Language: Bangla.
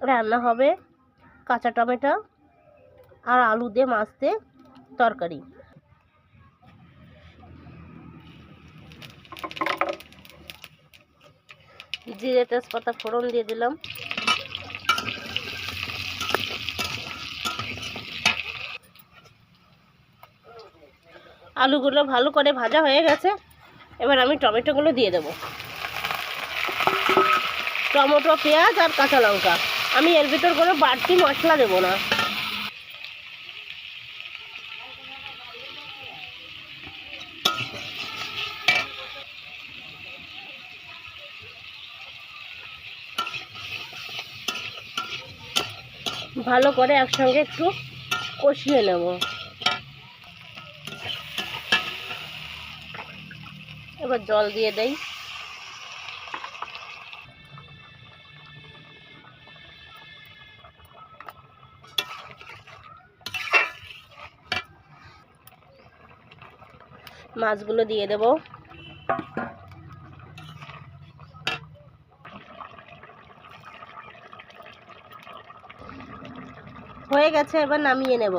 রান্না হবে কাঁচা টমেটো আর আলু দিয়ে মাছ দিয়ে তরকারি। জিরে তেজপাতা ফোড়ন দিয়ে দিলাম। আলুগুলো ভালো করে ভাজা হয়ে গেছে, এবার আমি টমেটোগুলো দিয়ে দেবো। টমেটো, পেঁয়াজ আর কাঁচা লঙ্কা। আমি এর ভিতর কোনো বাড়তি মশলা দেবো না। ভালো করে একসঙ্গে একটু কষিয়ে নেব। এবার জল দিয়ে দেই। মাছগুলো দিয়ে দেব। হয়ে গেছে, এবার নামিয়ে নেব।